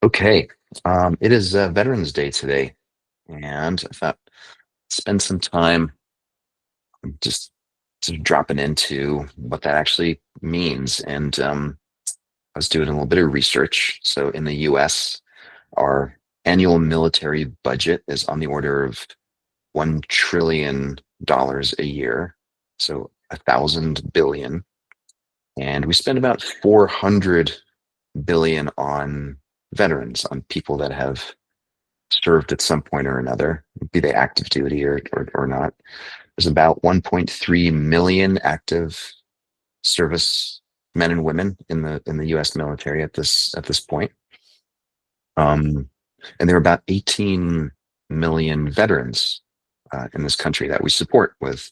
Okay, it is Veterans Day today, and I thought spend some time just sort of dropping into what that actually means. And I was doing a little bit of research. So in the U.S., our annual military budget is on the order of $1 trillion a year, so 1,000 billion, and we spend about 400 billion on veterans, on people that have served at some point or another, be they active duty or not. There's about 1.3 million active service men and women in the U.S. military at this point. Um, and there are about 18 million veterans in this country that we support with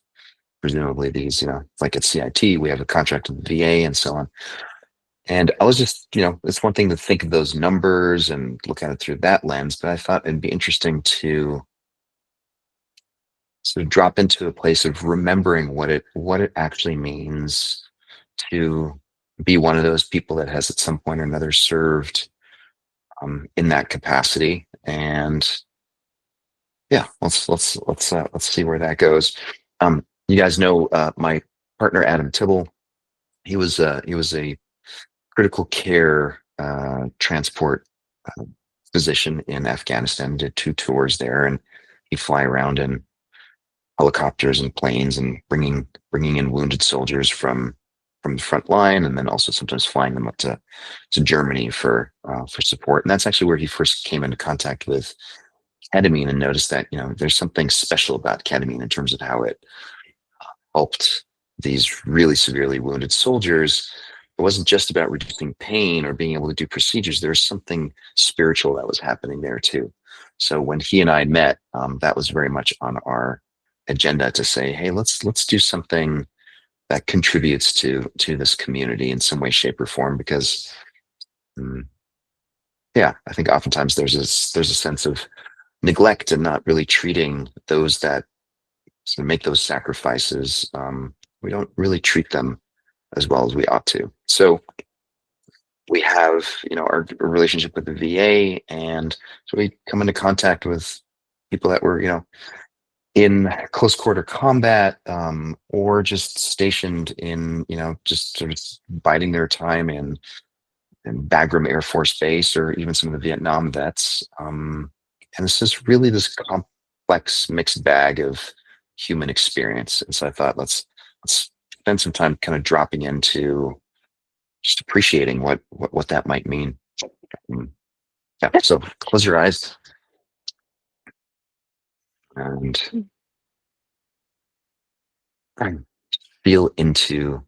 presumably these, like at CIT, we have a contract with the VA and so on. And I was just, it's one thing to think of those numbers and look at it through that lens, but I thought it'd be interesting to sort of drop into a place of remembering what it actually means to be one of those people that has at some point or another served in that capacity. And yeah, let's see where that goes. You guys know my partner Adam Tibble. He was a critical care transport physician in Afghanistan. Did two tours there, and he'd fly around in helicopters and planes and bringing in wounded soldiers from the front line, and then also sometimes flying them up to Germany for support. And that's actually where he first came into contact with ketamine and noticed that there's something special about ketamine in terms of how it helped these really severely wounded soldiers. It wasn't just about reducing pain or being able to do procedures. There was something spiritual that was happening there too. So when he and I met, that was very much on our agenda to say, hey, let's do something that contributes to this community in some way, shape, or form. Because, mm, yeah, I think oftentimes there's a sense of neglect and not really treating those that sort of make those sacrifices. We don't really treat them as well as we ought to. So we have, our relationship with the VA, and so we come into contact with people that were, in close quarter combat, or just stationed in, just sort of biding their time in Bagram Air Force Base, or even some of the Vietnam vets. And this is really this complex mixed bag of human experience. And so I thought let's spend some time kind of dropping into just appreciating what that might mean. Um, yeah. So close your eyes and feel into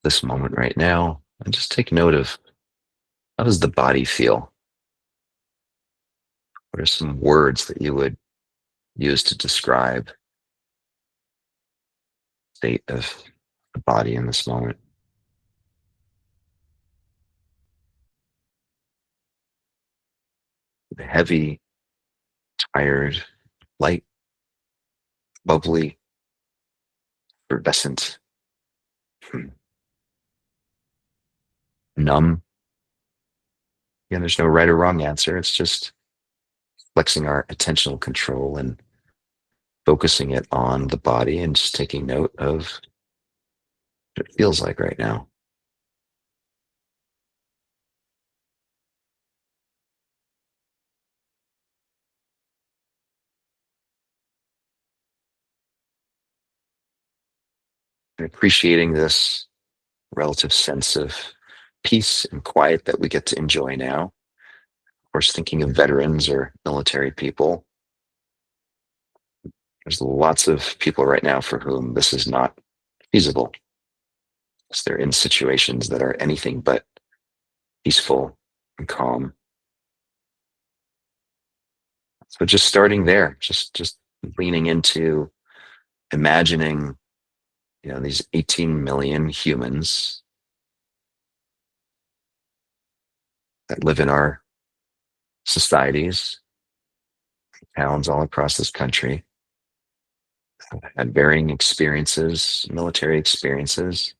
this moment right now, and just take note of, how does the body feel? What are some words that you would use to describe the state of the body in this moment? Heavy, tired, light, bubbly, effervescent, numb? Again, there's no right or wrong answer. It's just flexing our attentional control and focusing it on the body and just taking note of what it feels like right now. And appreciating this relative sense of peace and quiet that we get to enjoy now. Of course, thinking of veterans or military people, there's lots of people right now for whom this is not feasible. So they're in situations that are anything but peaceful and calm. So just starting there, just leaning into imagining, these 18 million humans that live in our societies, towns all across this country, had varying experiences, military experiences.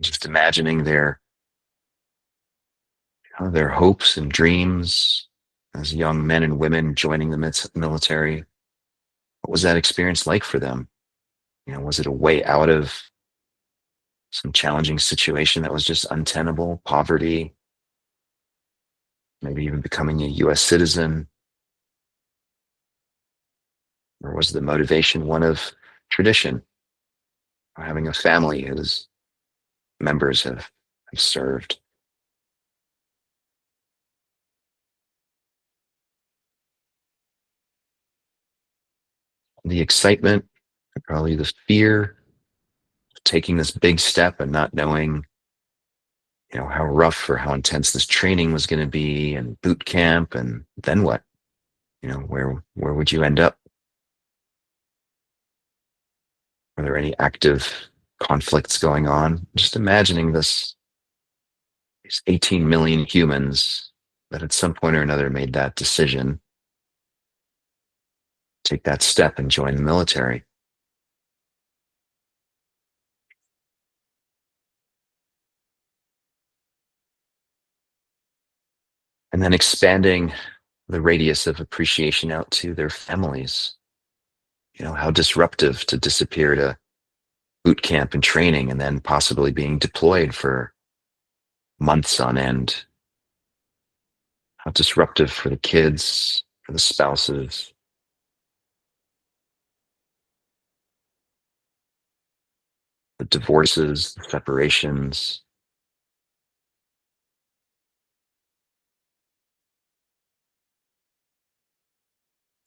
Just imagining their hopes and dreams as young men and women joining the military. What was that experience like for them? Was it a way out of some challenging situation that was just untenable, poverty, maybe even becoming a US citizen? Or was the motivation one of tradition, or having a family whose members have served? The excitement, probably the fear of taking this big step and not knowing, how rough or how intense this training was going to be, and boot camp, and then what? Where would you end up? Are there any active conflicts going on? Just imagining these 18 million humans that at some point or another made that decision, take that step and join the military. And then expanding the radius of appreciation out to their families. How disruptive to disappear to boot camp and training and then possibly being deployed for months on end. How disruptive for the kids, for the spouses, the divorces, the separations.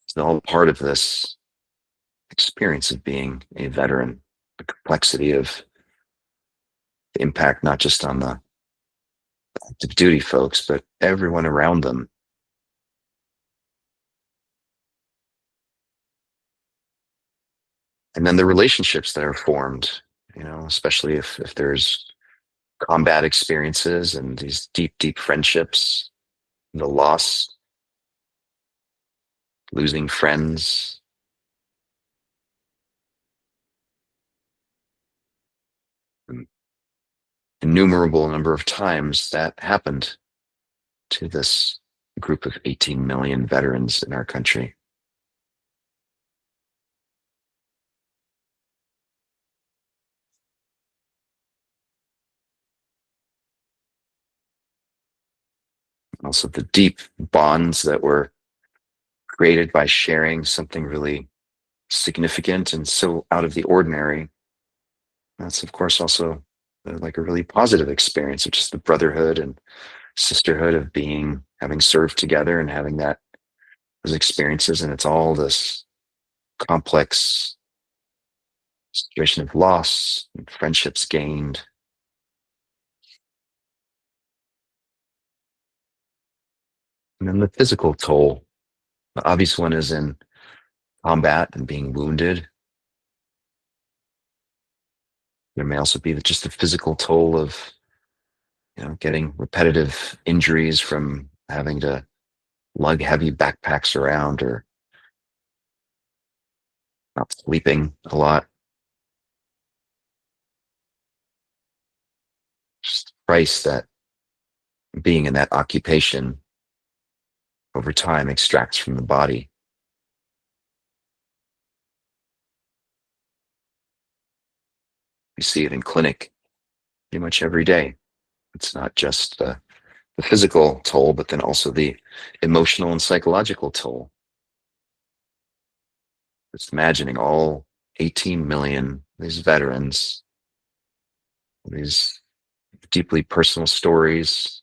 It's all part of this experience of being a veteran, the complexity of the impact, not just on the active duty folks, but everyone around them. And then the relationships that are formed, especially if there's combat experiences and these deep, deep friendships, the loss, losing friends, an innumerable number of times that happened to this group of 18 million veterans in our country. Also, the deep bonds that were created by sharing something really significant and so out of the ordinary. That's, of course, also like a really positive experience of just the brotherhood and sisterhood of having served together and having those experiences. And it's all this complex situation of loss and friendships gained. And then the physical toll. The obvious one is in combat and being wounded. There may also be just the physical toll of, getting repetitive injuries from having to lug heavy backpacks around or not sleeping a lot. Just the price that being in that occupation over time extracts from the body. We see it in clinic pretty much every day. It's not just the physical toll, but then also the emotional and psychological toll. Just imagining all 18 million, these veterans, these deeply personal stories,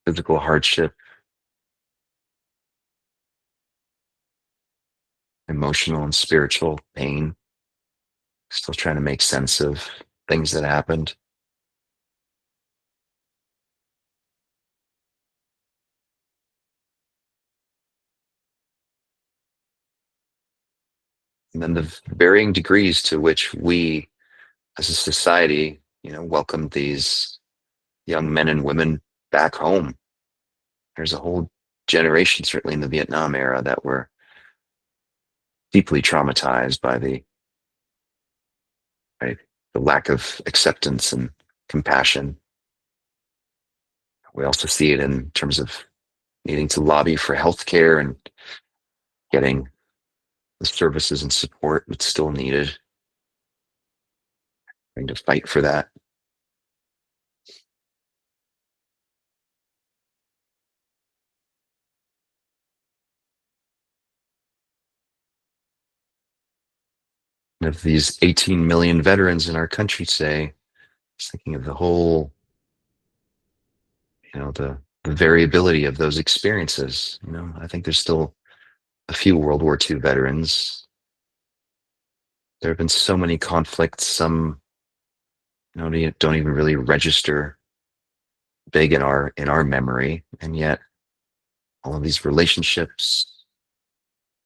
physical hardship, emotional and spiritual pain, still trying to make sense of things that happened. And then the varying degrees to which we as a society, welcomed these young men and women back home. There's a whole generation, certainly in the Vietnam era, that were deeply traumatized by by the lack of acceptance and compassion. We also see it in terms of needing to lobby for healthcare and getting the services and support that's still needed, trying to fight for that. Of these 18 million veterans in our country today, just thinking of the whole, the variability of those experiences. I think there's still a few World War II veterans. There have been so many conflicts, some don't even really register big in our memory, and yet all of these relationships,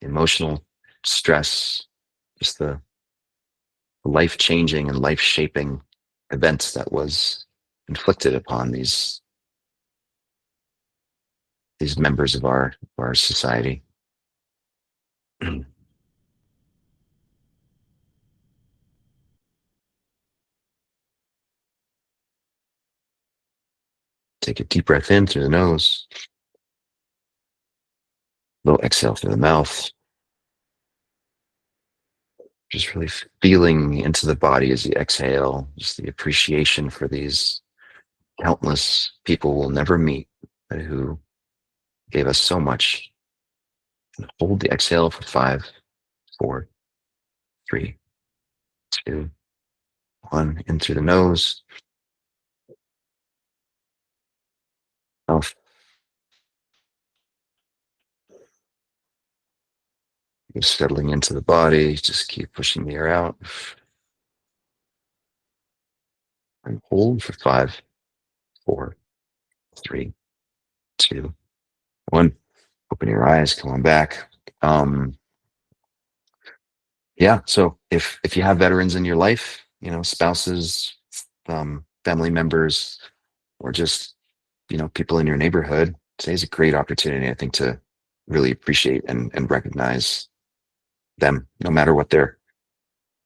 emotional stress, just the life-changing and life-shaping events that was inflicted upon these members of our society. Take a deep breath in through the nose, little exhale through the mouth. Just really feeling into the body as you exhale, just the appreciation for these countless people we'll never meet, but who gave us so much. And hold the exhale for 5, 4, 3, 2, 1. In through the nose, mouth. You're settling into the body. Just keep pushing the air out. And hold for 5, 4, 3, 2, 1. Open your eyes. Come on back. Yeah. So if you have veterans in your life, spouses, family members, or just people in your neighborhood, today's a great opportunity, I think, to really appreciate and recognize them, no matter what their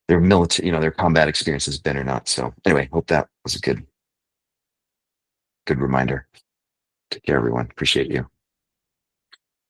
military, their combat experience has been or not. So anyway, hope that was a good reminder. Take care, everyone. Appreciate you.